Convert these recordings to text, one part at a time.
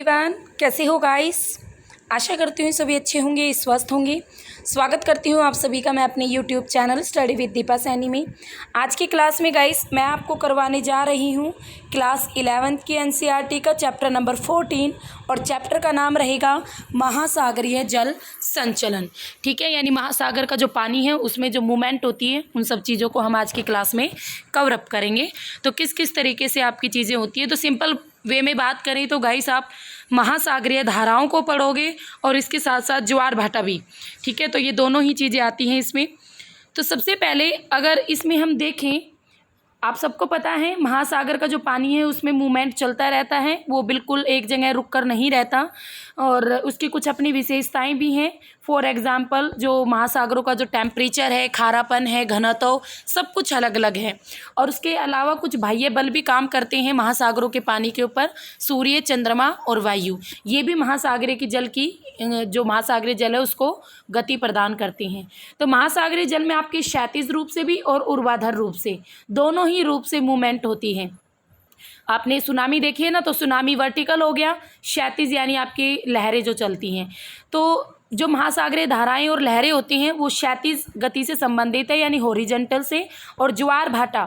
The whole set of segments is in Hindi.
एवरीवन, कैसे हो गाइस। आशा करती हूँ सभी अच्छे होंगे, स्वस्थ होंगे। स्वागत करती हूँ आप सभी का मैं अपने YouTube channel study with Deepa Saini में। आज की क्लास में गाइस मैं आपको करवाने जा रही हूँ क्लास 11th की एनसीईआरटी का चैप्टर नंबर 14 और चैप्टर का नाम रहेगा महासागरीय जल संचलन। ठीक है, यानी महासागर का जो पानी है उसमें जो मूवमेंट होती है उन सब चीज़ों को हम आज की क्लास में कवर अप करेंगे। तो किस किस तरीके से आपकी चीज़ें होती है, तो सिंपल वे में बात करें तो गाइस आप महासागरीय धाराओं को पढ़ोगे और इसके साथ साथ ज्वार भाटा भी। ठीक है, तो ये दोनों ही चीज़ें आती हैं इसमें। तो सबसे पहले अगर इसमें हम देखें, आप सबको पता है महासागर का जो पानी है उसमें मूवमेंट चलता रहता है, वो बिल्कुल एक जगह रुक कर नहीं रहता और उसकी कुछ अपनी विशेषताएं भी हैं। फॉर एग्ज़ाम्पल जो महासागरों का जो टेम्परेचर है, खारापन है, घनत्व, सब कुछ अलग अलग है। और उसके अलावा कुछ बाह्य बल भी काम करते हैं महासागरों के पानी के ऊपर, सूर्य, चंद्रमा और वायु। ये भी महासागरीय की जल की जो महासागरीय जल है उसको गति प्रदान करती हैं। तो महासागरीय जल में आपके क्षैतिज रूप से भी और ऊर्ध्वाधर रूप से दोनों ही रूप से मूवमेंट होती है। आपने सुनामी देखी है ना, तो सुनामी वर्टिकल हो गया, क्षैतिज यानी आपकी लहरें जो चलती हैं। तो जो महासागरीय धाराएं और लहरें होती हैं वो क्षैतिज गति से संबंधित है यानी हॉरिजॉन्टल से, और ज्वार भाटा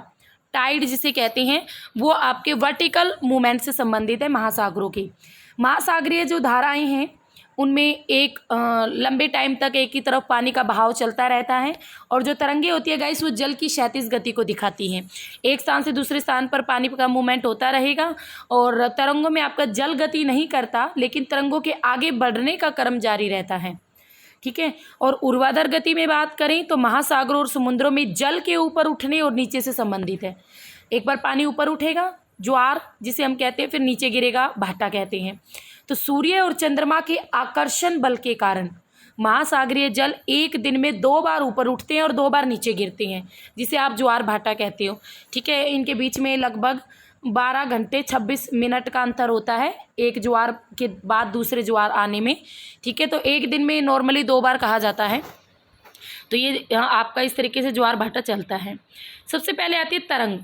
टाइड जिसे कहते हैं वो आपके वर्टिकल मूवमेंट से संबंधित है महासागरों की। महासागरीय जो धाराएं हैं उनमें एक लंबे टाइम तक एक ही तरफ पानी का बहाव चलता रहता है, और जो तरंगे होती है गाइस वो जल की क्षैतिज गति को दिखाती हैं। एक स्थान से दूसरे स्थान पर पानी का मूवमेंट होता रहेगा और तरंगों में आपका जल गति नहीं करता, लेकिन तरंगों के आगे बढ़ने का क्रम जारी रहता है। ठीक है, और ऊर्ध्वाधर गति में बात करें तो महासागरों और समुद्रों में जल के ऊपर उठने और नीचे से संबंधित है। एक बार पानी ऊपर उठेगा ज्वार जिसे हम कहते हैं, फिर नीचे गिरेगा भाटा कहते हैं। तो सूर्य और चंद्रमा के आकर्षण बल के कारण महासागरीय जल एक दिन में 2 बार ऊपर उठते हैं और 2 बार नीचे गिरते हैं, जिसे आप ज्वार भाटा कहते हो। ठीक है, इनके बीच में लगभग 12 घंटे 26 मिनट का अंतर होता है एक ज्वार के बाद दूसरे ज्वार आने में। ठीक है, तो एक दिन में नॉर्मली 2 बार कहा जाता है। तो ये आपका इस तरीके से ज्वार भाटा चलता है। सबसे पहले आती है तरंग,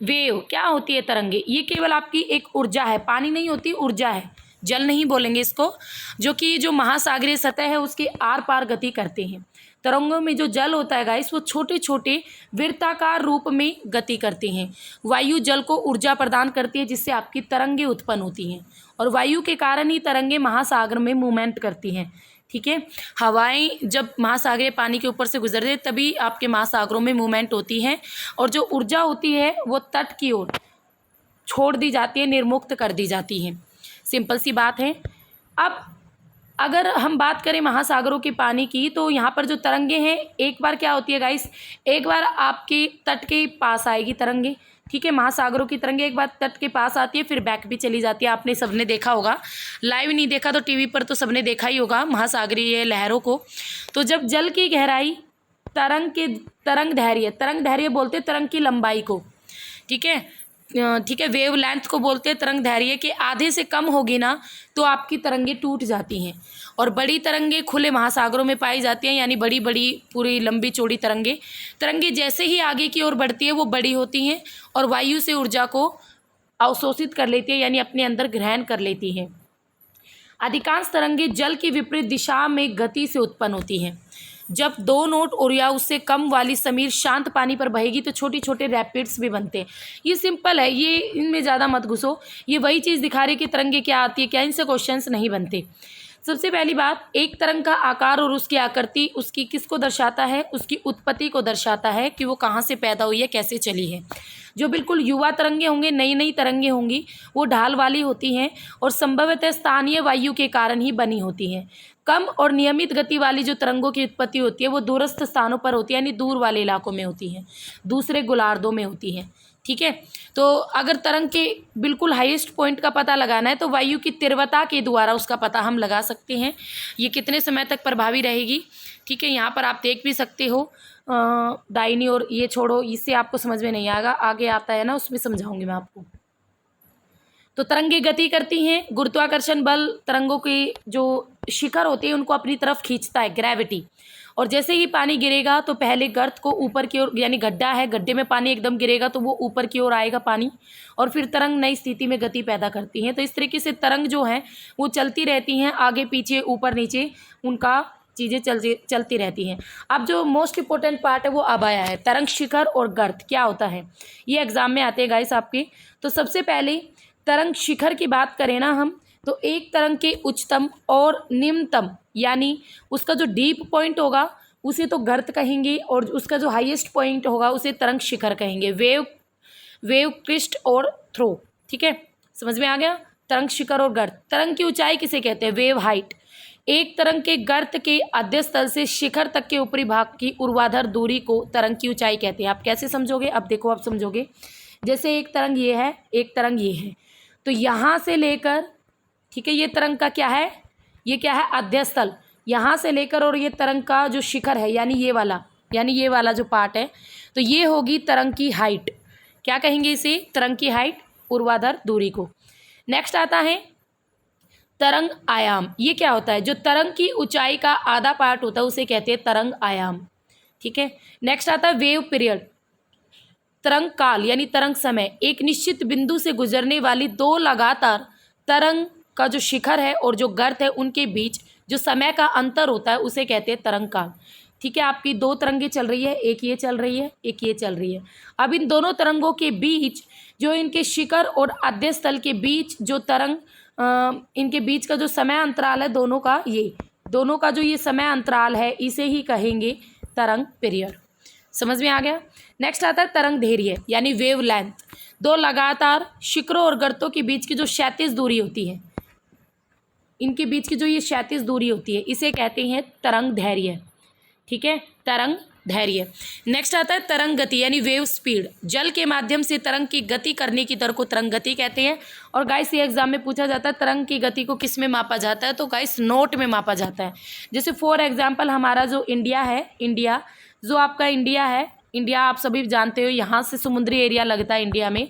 वेव। क्या होती है तरंगे? ये केवल आपकी एक ऊर्जा है, पानी नहीं होती, ऊर्जा है, जल नहीं बोलेंगे इसको, जो कि जो महासागरीय सतह है उसके आर पार गति करते हैं। तरंगों में जो जल होता है गाइस वो छोटे छोटे वृत्ताकार रूप में गति करते हैं। वायु जल को ऊर्जा प्रदान करती है जिससे आपकी तरंगे उत्पन्न होती हैं, और वायु के कारण ही तरंगे महासागर में मूवमेंट करती हैं। ठीक है, हवाएं जब महासागरीय पानी के ऊपर से गुजरते हैं तभी आपके महासागरों में मूवमेंट होती है, और जो ऊर्जा होती है वो तट की ओर छोड़ दी जाती है, निर्मुक्त कर दी जाती है। सिंपल सी बात है। अब अगर हम बात करें महासागरों के पानी की, तो यहाँ पर जो तरंगे हैं एक बार क्या होती है गाइस, एक बार आपके तट के पास आएगी तरंगे। ठीक है, महासागरों की तरंगे एक बार तट के पास आती है फिर बैक भी चली जाती है। आपने सबने देखा होगा, लाइव नहीं देखा तो टीवी पर तो सबने देखा ही होगा महासागरीय लहरों को। तो जब जल की गहराई तरंग धैर्य बोलते हैं तरंग की लंबाई को। ठीक है, वेव लेंथ को बोलते हैं तरंग धैर्य के आधे से कम होगी ना तो आपकी तरंगे टूट जाती हैं, और बड़ी तरंगे खुले महासागरों में पाई जाती हैं, यानी बड़ी बड़ी पूरी लंबी चौड़ी तरंगे जैसे ही आगे की ओर बढ़ती है वो बड़ी होती हैं और वायु से ऊर्जा को अवशोषित कर लेती है, यानी अपने अंदर ग्रहण कर लेती हैं। अधिकांश तरंगे जल की विपरीत दिशा में गति से उत्पन्न होती हैं। जब 2 नोट और या उससे कम वाली समीर शांत पानी पर बहेगी तो छोटे छोटे रैपिड्स भी बनते हैं। ये सिंपल है, ये इनमें ज़्यादा मत घुसो। ये वही चीज़ दिखा रही है कि तरंगे क्या आती है, क्या इनसे क्वेश्चंस नहीं बनते। सबसे पहली बात, एक तरंग का आकार और उसकी आकृति उसकी किसको दर्शाता है, उसकी उत्पत्ति को दर्शाता है कि वो कहाँ से पैदा हुई है, कैसे चली है। जो बिल्कुल युवा तरंगे होंगे, नई नई तरंगे होंगी, वो ढाल वाली होती हैं और संभवतः स्थानीय वायु के कारण ही बनी होती हैं। कम और नियमित गति वाली जो तरंगों की उत्पत्ति होती है वो दूरस्थ स्थानों पर होती है, यानी दूर वाले इलाकों में होती है, दूसरे गोलार्धों में होती है। ठीक है, तो अगर तरंग के बिल्कुल हाईएस्ट पॉइंट का पता लगाना है तो वायु की तीव्रता के द्वारा उसका पता हम लगा सकते हैं, ये कितने समय तक प्रभावी रहेगी। ठीक है, यहाँ पर आप देख भी सकते हो दाहिनी ओर, ये छोड़ो, इससे आपको समझ में नहीं आएगा, आगे आता है ना उसमें समझाऊंगी मैं आपको। तो तरंगे गति करती हैं, गुरुत्वाकर्षण बल तरंगों के जो शिखर होते हैं उनको अपनी तरफ खींचता है, ग्रेविटी, और जैसे ही पानी गिरेगा तो पहले गर्त को ऊपर की ओर, यानी गड्ढा है, गड्ढे में पानी एकदम गिरेगा तो वो ऊपर की ओर आएगा पानी, और फिर तरंग नई स्थिति में गति पैदा करती हैं। तो इस तरीके से तरंग जो है वो चलती रहती हैं, आगे पीछे ऊपर नीचे उनका चीज़ें चलती रहती हैं। अब जो मोस्ट इंपॉर्टेंट पार्ट है वो अब आया है, तरंग शिखर और गर्त क्या होता है, ये एग्जाम में आते हैं गाइस आपके। तो सबसे पहले तरंग शिखर की बात करें ना हम, तो एक तरंग के उच्चतम और निम्नतम, यानी उसका जो डीप पॉइंट होगा उसे तो गर्त कहेंगे, और उसका जो हाईएस्ट पॉइंट होगा उसे तरंग शिखर कहेंगे। वेव क्रिस्ट और थ्रो, ठीक है, समझ में आ गया। तरंग शिखर और गर्त। तरंग की ऊंचाई किसे कहते हैं, वेव हाइट। एक तरंग के गर्त के आद्यस्थल से शिखर तक के ऊपरी भाग की ऊर्ध्वाधर दूरी को तरंग की ऊंचाई कहते हैं। आप कैसे समझोगे, अब देखो आप समझोगे। जैसे एक तरंग ये है, एक तरंग ये है, तो यहाँ से लेकर, ठीक है, ये तरंग का क्या है, ये क्या है, आद्यस्थल। यहाँ से लेकर और ये तरंग का जो शिखर है, यानी ये वाला जो पार्ट है, तो ये होगी तरंग की हाइट। क्या कहेंगे इसे, तरंग की हाइट, ऊर्ध्वाधर दूरी को। नेक्स्ट आता है तरंग आयाम। ये क्या होता है, जो तरंग की ऊंचाई का आधा पार्ट होता है उसे कहते हैं तरंग आयाम, ठीक है। नेक्स्ट आता है वेव पीरियड। तरंग काल यानी तरंग समय, एक निश्चित बिंदु से गुजरने वाली दो लगातार तरंग का जो शिखर है और जो गर्त है उनके बीच जो समय का अंतर होता है उसे कहते हैं तरंग काल, ठीक है। आपकी दो तरंगें चल रही है, एक ये चल रही है, एक ये चल रही है। अब इन दोनों तरंगों के बीच जो इनके शिखर और आद्यस्थल के बीच जो तरंग, इनके बीच का जो समय अंतराल है दोनों का जो ये समय अंतराल है इसे ही कहेंगे तरंग पीरियड। समझ में आ गया। नेक्स्ट आता है तरंग दैर्घ्य यानी वेव लेंथ। दो लगातार शिखरों और गर्तों के बीच की जो क्षैतिज दूरी होती है, इनके बीच की जो ये क्षैतिज दूरी होती है इसे कहते हैं तरंग दैर्घ्य, ठीक है, तरंग दैर्घ्य। नेक्स्ट आता है तरंग गति यानी वेव स्पीड। जल के माध्यम से तरंग की गति करने की दर को तरंग गति कहते हैं। और गाइस ये एग्जाम में पूछा जाता है तरंग की गति को किस में मापा जाता है, तो गाइस नोट में मापा जाता है। जैसे फॉर एग्जाम्पल हमारा जो इंडिया है, जो आपका इंडिया है, इंडिया आप सभी जानते हो, यहाँ से समुद्री एरिया लगता है इंडिया में।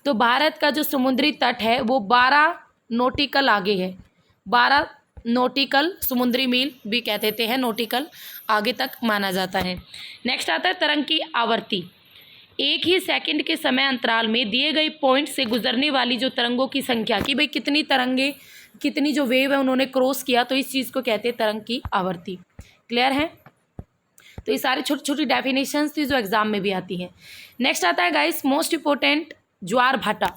तो भारत का जो समुद्री तट है वो 12 नॉटिकल आगे है, 12 नॉटिकल, समुद्री मील भी कह देते हैं, नॉटिकल आगे तक माना जाता है। नेक्स्ट आता है तरंग की आवर्ती। एक ही सेकंड के समय अंतराल में दिए गए पॉइंट से गुजरने वाली जो तरंगों की संख्या, कि भाई कितनी तरंगे, कितनी जो वेव है उन्होंने क्रॉस किया, तो इस चीज़ को कहते हैं तरंग की आवर्ती। क्लियर है। तो ये सारी छोटी छोटी डेफिनेशंस थी जो एग्जाम में भी आती हैं। नेक्स्ट आता है गाइस मोस्ट इंपॉर्टेंट ज्वार भाटा।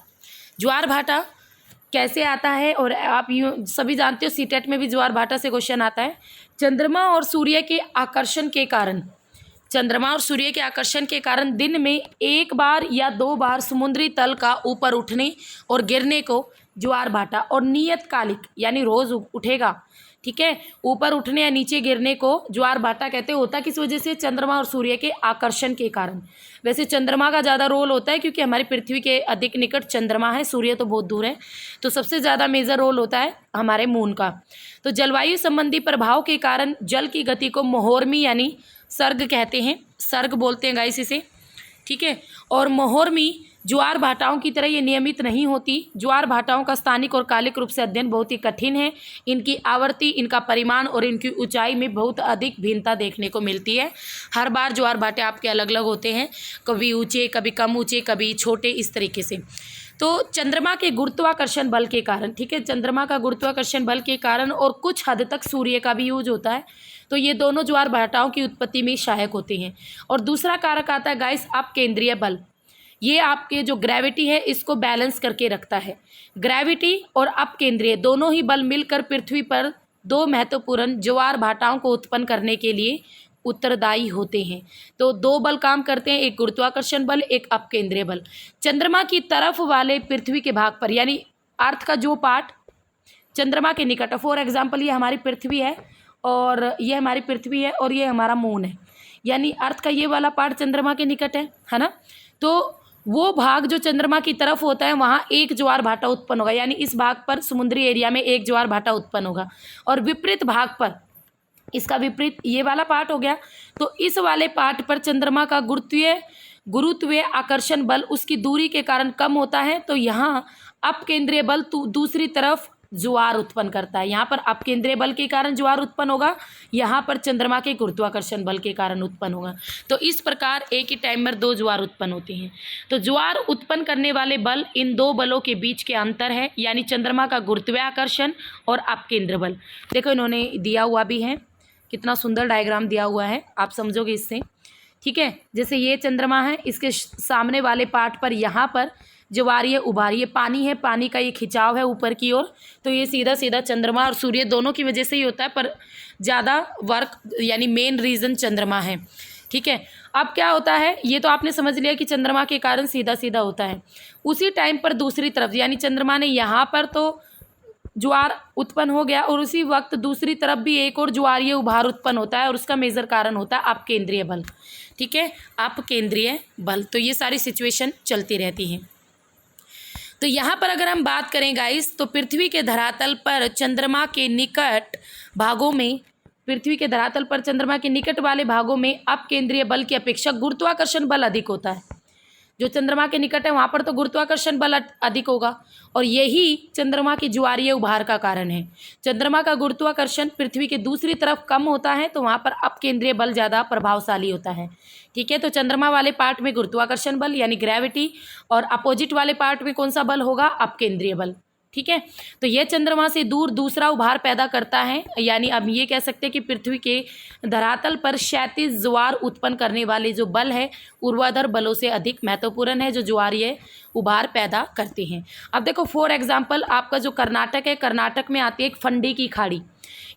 ज्वार भाटा कैसे आता है, और आप यूँ सभी जानते हो सीटेट में भी ज्वार भाटा से क्वेश्चन आता है। चंद्रमा और सूर्य के आकर्षण के कारण दिन में एक बार या दो बार समुद्री तल का ऊपर उठने और गिरने को ज्वार भाटा, और नियतकालिक यानी रोज उठेगा, ठीक है, ऊपर उठने या नीचे गिरने को ज्वार भाटा कहते हैं। होता किस वजह से, चंद्रमा और सूर्य के आकर्षण के कारण। वैसे चंद्रमा का ज़्यादा रोल होता है क्योंकि हमारी पृथ्वी के अधिक निकट चंद्रमा है, सूर्य तो बहुत दूर है, तो सबसे ज़्यादा मेजर रोल होता है हमारे मून का। तो जलवायु संबंधी प्रभाव के कारण जल की गति को मोहर्मी यानी सर्ग कहते हैं, सर्ग बोलते हैं गाइस इसे, ठीक है। और मोहर्मी ज्वार भाटाओं की तरह ये नियमित नहीं होती। ज्वार भाटाओं का स्थानिक और कालिक रूप से अध्ययन बहुत ही कठिन है। इनकी आवर्ती, इनका परिमाण और इनकी ऊंचाई में बहुत अधिक भिन्नता देखने को मिलती है। हर बार ज्वार भाटे आपके अलग अलग होते हैं, कभी ऊंचे, कभी कम ऊंचे, कभी छोटे, इस तरीके से। तो चंद्रमा के गुरुत्वाकर्षण बल के कारण, ठीक है, चंद्रमा का गुरुत्वाकर्षण बल के कारण और कुछ हद तक सूर्य का भी यूज होता है, तो ये दोनों ज्वार भाटाओं की उत्पत्ति में सहायक होते हैं। और दूसरा कारक आता है गाइस अपकेंद्रीय बल। ये आपके जो ग्रेविटी है इसको बैलेंस करके रखता है। ग्रेविटी और अपकेंद्रीय दोनों ही बल मिलकर पृथ्वी पर दो महत्वपूर्ण ज्वार भाटाओं को उत्पन्न करने के लिए उत्तरदायी होते हैं। तो दो बल काम करते हैं, एक गुरुत्वाकर्षण बल, एक अपकेंद्रीय बल। चंद्रमा की तरफ वाले पृथ्वी के भाग पर, यानी अर्थ का जो पार्ट चंद्रमा के निकट है, फॉर एग्जाम्पल ये हमारी पृथ्वी है और ये हमारी पृथ्वी है और ये हमारा मून है, यानी अर्थ का ये वाला पार्ट चंद्रमा के निकट है ना। तो वो भाग जो चंद्रमा की तरफ होता है वहाँ एक ज्वार भाटा उत्पन्न होगा, यानी इस भाग पर समुद्री एरिया में एक ज्वार भाटा उत्पन्न होगा। और विपरीत भाग पर, इसका विपरीत ये वाला पार्ट हो गया, तो इस वाले पार्ट पर चंद्रमा का गुरुत्वीय आकर्षण बल उसकी दूरी के कारण कम होता है, तो यहाँ अपकेंद्रीय बल दूसरी तरफ ज्वार उत्पन्न करता है। यहाँ पर अपकेंद्रीय बल के कारण ज्वार उत्पन्न होगा, यहाँ पर चंद्रमा के गुरुत्वाकर्षण बल के कारण उत्पन्न होगा। तो इस प्रकार एक ही टाइम पर दो ज्वार उत्पन्न होते हैं। तो ज्वार उत्पन्न करने वाले बल इन दो बलों के बीच के अंतर है, यानी चंद्रमा का गुरुत्वाकर्षण और अपकेंद्र बल। देखो इन्होंने दिया हुआ भी है, कितना सुंदर डायग्राम दिया हुआ है, आप समझोगे इससे। ठीक है, जैसे ये चंद्रमा है, इसके सामने वाले पार्ट पर यहाँ पर ज्वारीय उभारीय पानी है, पानी का ये खिंचाव है ऊपर की ओर, तो ये सीधा सीधा चंद्रमा और सूर्य दोनों की वजह से ही होता है, पर ज़्यादा वर्क यानी मेन रीज़न चंद्रमा है। ठीक है, अब क्या होता है, ये तो आपने समझ लिया कि चंद्रमा के कारण सीधा सीधा होता है। उसी टाइम पर दूसरी तरफ यानी चंद्रमा ने यहाँ पर तो ज्वार उत्पन्न हो गया, और उसी वक्त दूसरी तरफ भी एक और ज्वारीय उभार उत्पन्न होता है, और उसका मेजर कारण होता है अपकेंद्रीय बल। ठीक है, अपकेंद्रीय बल। तो ये सारी सिचुएशन चलती रहती हैं। तो यहाँ पर अगर हम बात करें गाइस, तो पृथ्वी के धरातल पर चंद्रमा के निकट भागों में, पृथ्वी के धरातल पर चंद्रमा के निकट वाले भागों में अपकेंद्रीय बल की अपेक्षा गुरुत्वाकर्षण बल अधिक होता है। जो चंद्रमा के निकट है वहाँ पर तो गुरुत्वाकर्षण बल अधिक होगा, और यही चंद्रमा के ज्वारीय उभार का कारण है। चंद्रमा का गुरुत्वाकर्षण पृथ्वी के दूसरी तरफ कम होता है, तो वहाँ पर अपकेंद्रीय बल ज़्यादा प्रभावशाली होता है। ठीक है, तो चंद्रमा वाले पार्ट में गुरुत्वाकर्षण बल यानी ग्रेविटी, और अपोजिट वाले पार्ट में कौन सा बल होगा, अपकेंद्रीय बल। ठीक है, तो यह चंद्रमा से दूर दूसरा उभार पैदा करता है, यानी अब ये कह सकते हैं कि पृथ्वी के धरातल पर क्षैतिज ज्वार उत्पन्न करने वाले जो बल है ऊर्ध्वाधर बलों से अधिक महत्वपूर्ण है, जो ज्वारीय उभार पैदा करते हैं। अब देखो फॉर एग्जांपल आपका जो कर्नाटक है, कर्नाटक में आती है एक फंडी की खाड़ी,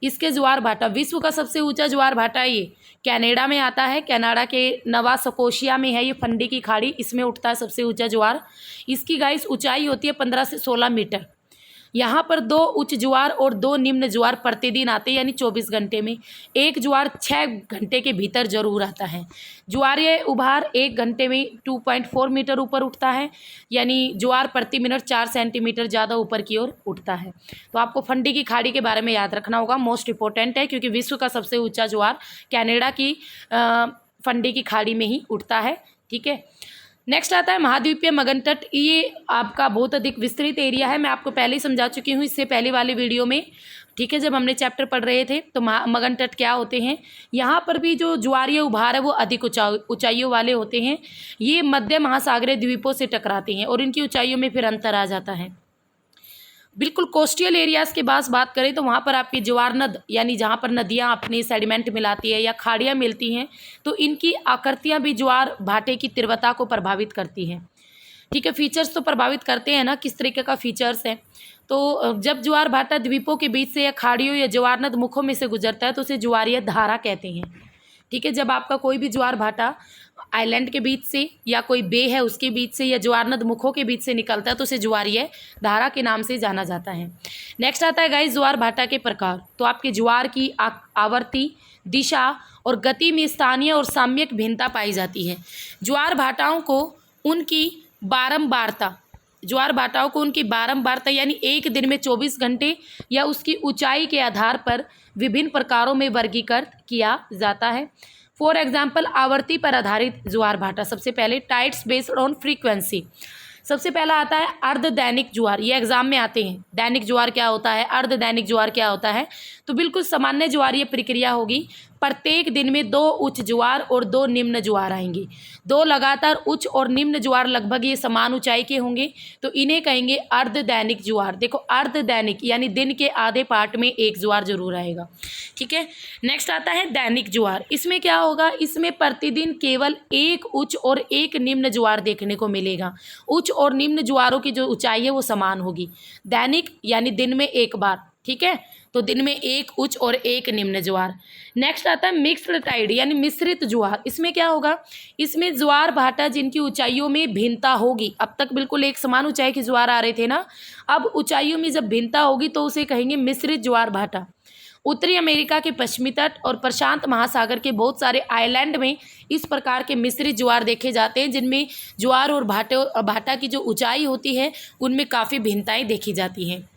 इसके ज्वार भाटा, विश्व का सबसे ऊंचा ज्वार भाटा ये कनाडा में आता है, कनाडा के नवा स्कोशिया में है ये फंडी की खाड़ी, इसमें उठता है सबसे ऊंचा ज्वार। इसकी गाइस ऊंचाई होती है 15 से 16 मीटर। यहाँ पर दो उच्च ज्वार और दो निम्न ज्वार प्रतिदिन आते हैं, यानी 24 घंटे में। एक ज्वार 6 घंटे के भीतर जरूर आता है। ज्वारीय उभार 1 घंटे में 2.4 मीटर ऊपर उठता है, यानी ज्वार प्रति मिनट 4 सेंटीमीटर ज़्यादा ऊपर की ओर उठता है। तो आपको फंडी की खाड़ी के बारे में याद रखना होगा, मोस्ट इंपॉर्टेंट है, क्योंकि विश्व का सबसे ऊंचा ज्वार कनाडा की फंडी की खाड़ी में ही उठता है। ठीक है, नेक्स्ट आता है महाद्वीपीय मगन तट। ये आपका बहुत अधिक विस्तृत एरिया है, मैं आपको पहले ही समझा चुकी हूँ इससे पहले वाले वीडियो में। ठीक है, जब हमने चैप्टर पढ़ रहे थे तो मगन तट क्या होते हैं। यहाँ पर भी जो ज्वारीय उभार है वो अधिक ऊंचाइयों वाले होते हैं। ये मध्य महासागरीय द्वीपों से टकराते हैं और इनकी ऊंचाइयों में फिर अंतर आ जाता है। बिल्कुल कोस्टल एरियाज़ के पास बात करें तो वहाँ पर आपकी ज्वार नद, यानी जहाँ पर नदियाँ अपनी सेडिमेंट मिलाती है या खाड़ियाँ मिलती हैं, तो इनकी आकृतियाँ भी ज्वार भाटे की तीव्रता को प्रभावित करती हैं। ठीक है, फीचर्स तो प्रभावित करते हैं ना, किस तरीके का फीचर्स है। तो जब ज्वार भाटा द्वीपों के बीच से या खाड़ियों या ज्वार नद मुखों में से गुजरता है तो उसे ज्वारीय धारा कहते हैं। ठीक है, जब आपका कोई भी ज्वार भाटा आइलैंड के बीच से या कोई बे है उसके बीच से या ज्वार नद मुखों के बीच से निकलता है तो उसे ज्वारीय धारा के नाम से जाना जाता है। नेक्स्ट आता है गाइस ज्वार भाटा के प्रकार। तो आपके ज्वार की आवर्ती, दिशा और गति में स्थानीय और साम्यक भिन्नता पाई जाती है। ज्वार भाटाओं को उनकी बारंबारता यानी एक दिन में 24 घंटे या उसकी ऊंचाई के आधार पर विभिन्न प्रकारों में वर्गीकृत किया जाता है। फॉर एग्जाम्पल आवर्ती पर आधारित ज्वार भाटा, सबसे पहले टाइड्स बेस्ड ऑन फ्रीक्वेंसी। सबसे पहला आता है अर्ध दैनिक ज्वार, ये एग्जाम में आते हैं। दैनिक ज्वार क्या होता है, अर्ध दैनिक ज्वार क्या होता है। तो बिल्कुल सामान्य ज्वारीय प्रक्रिया होगी। प्रत्येक दिन में 2 उच्च ज्वार और 2 निम्न ज्वार आएंगे। 2 लगातार उच्च और निम्न ज्वार लगभग ये समान ऊंचाई के होंगे, तो इन्हें कहेंगे अर्ध दैनिक ज्वार। देखो अर्ध दैनिक यानी दिन के आधे पार्ट में एक ज्वार जरूर आएगा। ठीक है, नेक्स्ट आता है दैनिक ज्वार। इसमें क्या होगा, इसमें प्रतिदिन केवल एक उच्च और एक निम्न ज्वार देखने को मिलेगा। उच्च और निम्न ज्वारों की जो ऊंचाई है वो समान होगी। दैनिक यानी दिन में एक बार। ठीक है, तो दिन में एक उच्च और एक निम्न ज्वार। नेक्स्ट आता है मिक्स्ड टाइड यानी मिश्रित ज्वार। इसमें क्या होगा, इसमें ज्वार भाटा जिनकी ऊंचाइयों में भिन्नता होगी, अब तक बिल्कुल एक समान ऊंचाई के ज्वार आ रहे थे ना, अब ऊंचाइयों में जब भिन्नता होगी तो उसे कहेंगे मिश्रित ज्वार भाटा। उत्तरी अमेरिका के पश्चिमी तट और प्रशांत महासागर के बहुत सारे आइलैंड में इस प्रकार के मिश्रित ज्वार देखे जाते हैं, जिनमें ज्वार और भाटा की जो ऊंचाई होती है उनमें काफ़ी भिन्नताएँ देखी जाती हैं।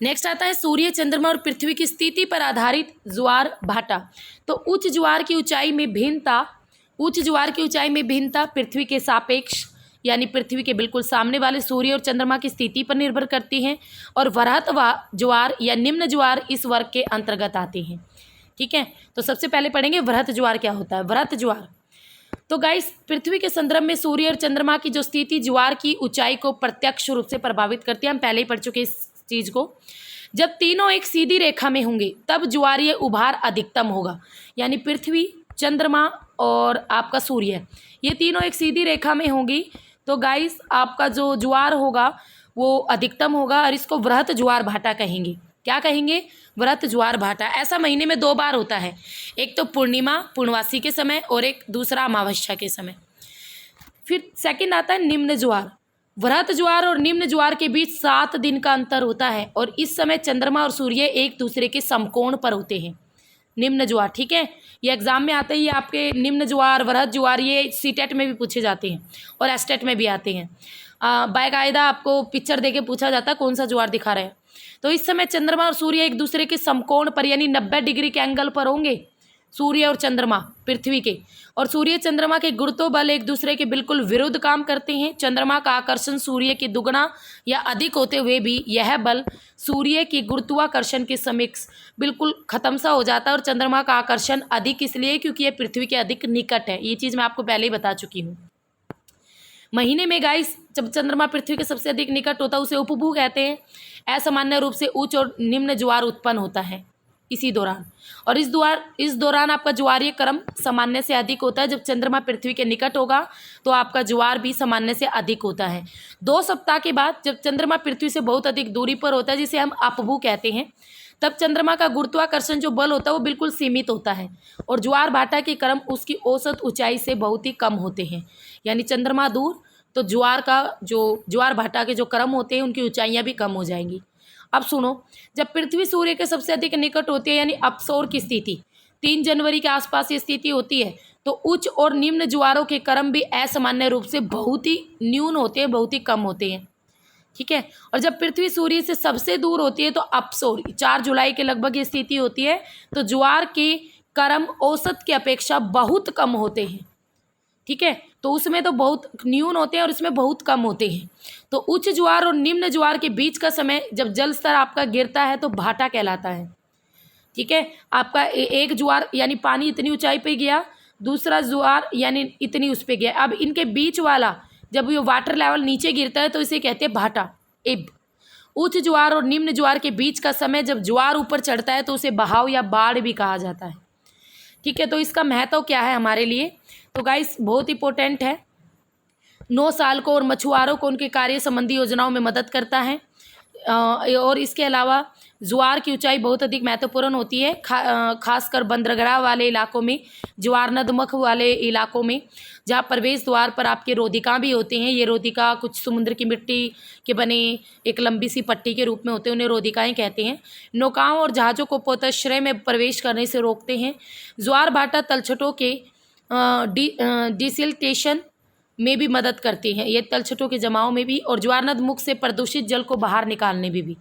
नेक्स्ट आता है सूर्य, चंद्रमा और पृथ्वी की स्थिति पर आधारित ज्वार भाटा। तो उच्च ज्वार की ऊंचाई में भिन्नता पृथ्वी के सापेक्ष यानी पृथ्वी के बिल्कुल सामने वाले सूर्य और चंद्रमा की स्थिति पर निर्भर करती हैं। और वृहत ज्वार या निम्न ज्वार इस वर्ग के अंतर्गत आते हैं। ठीक है, तो सबसे पहले पढ़ेंगे वृहत ज्वार क्या होता है। वृहत ज्वार तो गाइस पृथ्वी के संदर्भ में सूर्य और चंद्रमा की जो स्थिति ज्वार की ऊंचाई को प्रत्यक्ष रूप से प्रभावित करती है। हम पहले ही पढ़ चुके इस चीज को। जब तीनों एक सीधी रेखा में होंगे तब ज्वारीय उभार अधिकतम होगा। यानी पृथ्वी, चंद्रमा और आपका सूर्य, ये तीनों एक सीधी रेखा में होंगी तो गाइस आपका जो ज्वार होगा वो अधिकतम होगा और इसको वृहत ज्वार भाटा कहेंगे। क्या कहेंगे? वृहत ज्वार भाटा। ऐसा महीने में 2 बार होता है, एक तो पूर्णिमा पूर्णवासी के समय और एक दूसरा अमावस्या के समय। फिर सेकंड आता है निम्न ज्वार। वृहत ज्वार और निम्न ज्वार के बीच 7 दिन का अंतर होता है और इस समय चंद्रमा और सूर्य एक दूसरे के समकोण पर होते हैं। निम्न ज्वार, ठीक है, ये एग्जाम में आते ही आपके निम्न ज्वार, वृहत ज्वार, ये सीटेट में भी पूछे जाते हैं और एस्टेट में भी आते हैं। बाकायदा आपको पिक्चर देके पूछा जाता है कौन सा ज्वार दिखा रहे हैं। तो इस समय चंद्रमा और सूर्य एक दूसरे के समकोण पर यानी 90 डिग्री के एंगल पर होंगे। सूर्य और चंद्रमा पृथ्वी के, और सूर्य चंद्रमा के गुरुत्व बल एक दूसरे के बिल्कुल विरुद्ध काम करते हैं। चंद्रमा का आकर्षण सूर्य के दुगना या अधिक होते हुए भी यह बल सूर्य की गुरुत्वाकर्षण के समक्ष बिल्कुल खत्म सा हो जाता है और चंद्रमा का आकर्षण अधिक इसलिए क्योंकि यह पृथ्वी के अधिक निकट है। ये चीज़ मैं आपको पहले ही बता चुकी हूँ। महीने में गाइस जब चंद्रमा पृथ्वी के सबसे अधिक निकट होता है उसे उपभू कहते हैं। असामान्य रूप से उच्च और निम्न ज्वार उत्पन्न होता है इसी दौरान, और इस दौरान आपका ज्वारीय क्रम सामान्य से अधिक होता है। जब चंद्रमा पृथ्वी के निकट होगा तो आपका ज्वार भी सामान्य से अधिक होता है। 2 सप्ताह के बाद जब चंद्रमा पृथ्वी से बहुत अधिक दूरी पर होता है जिसे हम अपभू कहते हैं, तब चंद्रमा का गुरुत्वाकर्षण जो बल होता है वो बिल्कुल सीमित होता है और ज्वार भाटा के क्रम उसकी औसत ऊंचाई से बहुत ही कम होते हैं। यानी चंद्रमा दूर तो ज्वार भाटा के जो क्रम होते हैं उनकी ऊंचाइयां भी कम हो जाएंगी। अब सुनो, जब पृथ्वी सूर्य के सबसे अधिक निकट होती है यानी अपसौर की स्थिति 3 जनवरी के आसपास ये स्थिति होती है तो उच्च और निम्न ज्वारों के क्रम भी असामान्य रूप से बहुत ही न्यून होते हैं, बहुत ही कम होते हैं। ठीक है, और जब पृथ्वी सूर्य से सबसे दूर होती है तो अपसौर 4 जुलाई के लगभग ये स्थिति होती है तो ज्वार के क्रम औसत की अपेक्षा बहुत कम होते हैं। ठीक है, तो उसमें तो बहुत न्यून होते हैं और इसमें बहुत कम होते हैं। तो उच्च ज्वार और निम्न ज्वार के बीच का समय जब जल स्तर आपका गिरता है तो भाटा कहलाता है। ठीक है, आपका एक ज्वार यानी पानी इतनी ऊंचाई पे गया, दूसरा ज्वार यानी इतनी उस पे गया, अब इनके बीच वाला जब ये वाटर लेवल नीचे गिरता है तो इसे कहते हैं भाटा, इब। उच्च ज्वार और निम्न ज्वार के बीच का समय जब ज्वार ऊपर चढ़ता है तो उसे बहाव या बाढ़ भी कहा जाता है। ठीक है, तो इसका महत्व क्या है हमारे लिए? तो गाइस बहुत इंपॉर्टेंट है। 9 साल को और मछुआरों को उनके कार्य संबंधी योजनाओं में मदद करता है। और इसके अलावा ज्वार की ऊंचाई बहुत अधिक महत्वपूर्ण होती है, खासकर बंदरगाह वाले इलाकों में, ज्वार नदमुख वाले इलाकों में जहाँ प्रवेश द्वार पर आपके रोधिका भी होते हैं। ये रोधिका कुछ समुद्र की मिट्टी के बने एक लंबी सी पट्टी के रूप में होते हैं, उन्हें रोधिकाएं कहते हैं। नौकाओं और जहाज़ों को पोताश्रय में प्रवेश करने से रोकते हैं। ज्वार भाटा तलछटों के डिसिल्टेशन में भी मदद करती हैं, ये तलछटों के जमाव में भी, और ज्वार नदमुख से प्रदूषित जल को बाहर निकालने में भी।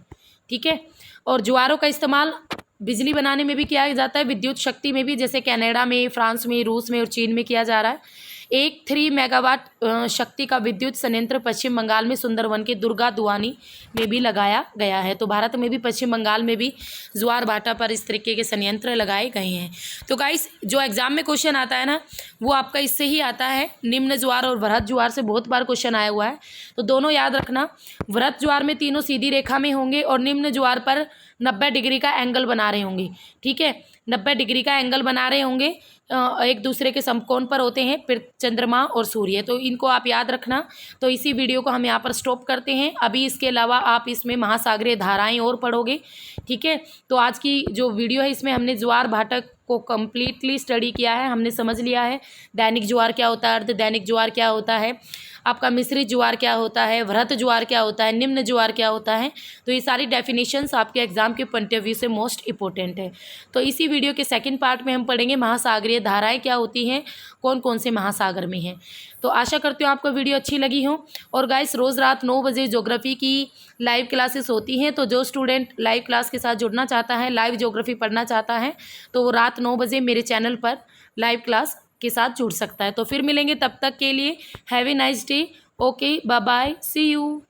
ठीक है, और ज्वारों का इस्तेमाल बिजली बनाने में भी किया जाता है, विद्युत शक्ति में भी, जैसे कनाडा में, फ्रांस में, रूस में और चीन में किया जा रहा है। एक 3 मेगावाट शक्ति का विद्युत संयंत्र पश्चिम बंगाल में सुंदरवन के दुर्गा दुआनी में भी लगाया गया है। तो भारत में भी पश्चिम बंगाल में भी ज्वार भाटा पर इस तरीके के संयंत्र लगाए गए हैं। तो गाइस जो एग्जाम में क्वेश्चन आता है ना वो आपका इससे ही आता है, निम्न ज्वार और वृहत ज्वार से बहुत बार क्वेश्चन आया हुआ है। तो दोनों याद रखना, वृहत ज्वार में तीनों सीधी रेखा में होंगे और निम्न ज्वार पर 90 डिग्री का एंगल बना रहे होंगे। ठीक है, 90 डिग्री का एंगल बना रहे होंगे, एक दूसरे के समकोण पर होते हैं फिर चंद्रमा और सूर्य। तो इनको आप याद रखना। तो इसी वीडियो को हम यहाँ पर स्टॉप करते हैं। अभी इसके अलावा आप इसमें महासागरीय धाराएं और पढ़ोगे। ठीक है, तो आज की जो वीडियो है इसमें हमने ज्वार भाटक को कम्प्लीटली स्टडी किया है, हमने समझ लिया है दैनिक ज्वार क्या होता है, अर्ध दैनिक ज्वार क्या होता है, आपका मिश्रित ज्वार क्या होता है, वृहत ज्वार क्या होता है, निम्न ज्वार क्या होता है। तो ये सारी डेफिनेशंस आपके एग्जाम के पॉइंट ऑफ व्यू से मोस्ट इंपॉर्टेंट है। तो इसी वीडियो के सेकंड पार्ट में हम पढ़ेंगे महासागरीय धाराएं क्या होती हैं, कौन कौन से महासागर में हैं। तो आशा करती हूँ आपको वीडियो अच्छी लगी हो। और गाइस रोज़ रात 9 बजे ज्योग्राफी की लाइव क्लासेस होती हैं, तो जो स्टूडेंट लाइव क्लास के साथ जुड़ना चाहता है, लाइव ज्योग्राफी पढ़ना चाहता है, तो वो रात 9 बजे मेरे चैनल पर लाइव क्लास के साथ जुड़ सकता है। तो फिर मिलेंगे, तब तक के लिए have a nice day. Okay, bye bye, see you.